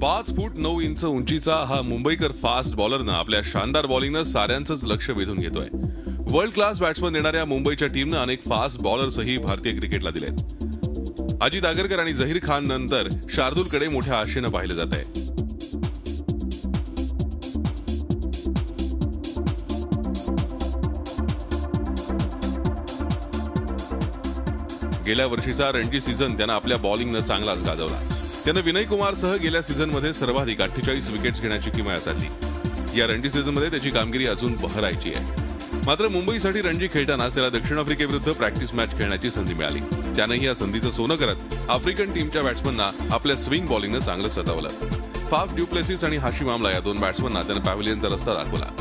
5'9" उंचीचा हा मुंबईकर फास्ट बॉलरनं आपल्या शानदार बॉलिंगनं साऱ्यांचंच लक्ष वेधून घेतोय. वर्ल्ड क्लास बॅट्समन देणाऱ्या मुंबईच्या टीमनं अनेक फास्ट बॉलर्सही भारतीय क्रिकेटला दिलेत. अजित आगरकर आणि झहीर खान नंतर शार्दूलकडे मोठ्या आशेनं पाहिलं जात आहे. गेल्या वर्षीचा रणजी सीझन त्यानं आपल्या बॉलिंगनं चांगलाच गाजवला. त्यानं विनय कुमारसह गेल्या सीझनमध्ये सर्वाधिक 48 विकेट्स घेण्याची किमया साधली. या रणजी सीझनमध्ये त्याची कामगिरी अजून बहरायची आहे. मात्र मुंबईसाठी रणजी खेळतानाच त्याला दक्षिण आफ्रिकेविरुद्ध प्रॅक्टिस मॅच खेळण्याची संधी मिळाली. त्यानंही या संधीचं सोनं करत आफ्रिकन टीमच्या बॅट्समनना आपल्या स्विंग बॉलिंगनं चांगलं सतावलं. फाफ डु प्लेसिस आणि हाशिम आमला या दोन बॅट्समनना त्यानं पॅव्हिलियनचा रस्ता दाखवला.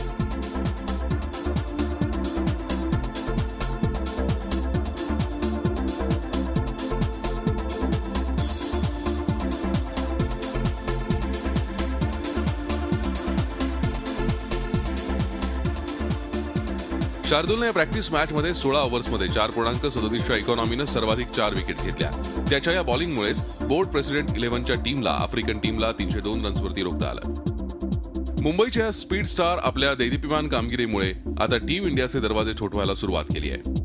शार्दूलने या प्रॅक्टिस मॅचमध्ये 16 ओव्हर्समध्ये 4.37च्या इकॉनॉमीनं सर्वाधिक 4 विकेट्स घेतल्या. त्याच्या या बॉलिंगमुळेच बोर्ड प्रेसिडेंट 11च्या टीमला आफ्रिकन टीमला 302 रन्सवरती रोखता आलं. मुंबईच्या स्पीड स्टार आपल्या दैदिप्यमान कामगिरीमुळे आता टीम इंडियाचे दरवाजे ठोठवायला सुरुवात केली आहे.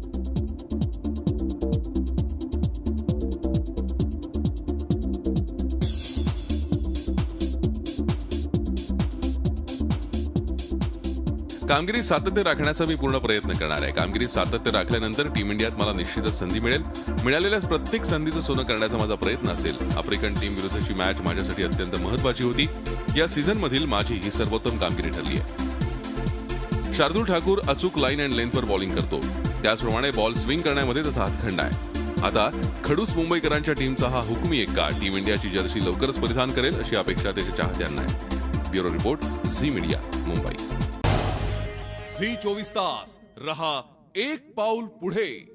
कामगिरीत सातत्य राखण्याचा मी पूर्ण प्रयत्न करणार आहे. कामगिरीत सातत्य राखल्यानंतर टीम इंडियात मला निश्चितच संधी मिळेल. मिळालेल्या प्रत्येक संधीचं सोनं करण्याचा माझा प्रयत्न असेल. आफ्रिकन टीम विरुद्धची मॅच माझ्यासाठी अत्यंत महत्वाची होती. या सीझनमधील माझी ही सर्वोत्तम कामगिरी ठरली आहे. शार्दूल ठाकूर अचूक लाईन अँड लेंथवर बॉलिंग करतो. त्याचप्रमाणे बॉल स्विंग करण्यामध्ये त्याचा हातखंडा आहे. आता खडूस मुंबईकरांच्या टीमचा हा हुकमी एक्का टीम इंडियाची जर्सी लवकरच परिधान करेल अशी अपेक्षा त्याच्या चाहत्यांना आहे. Bureau report, Zee media, Mumbai. Zee 24 तास रहा एक पाऊल पुढे.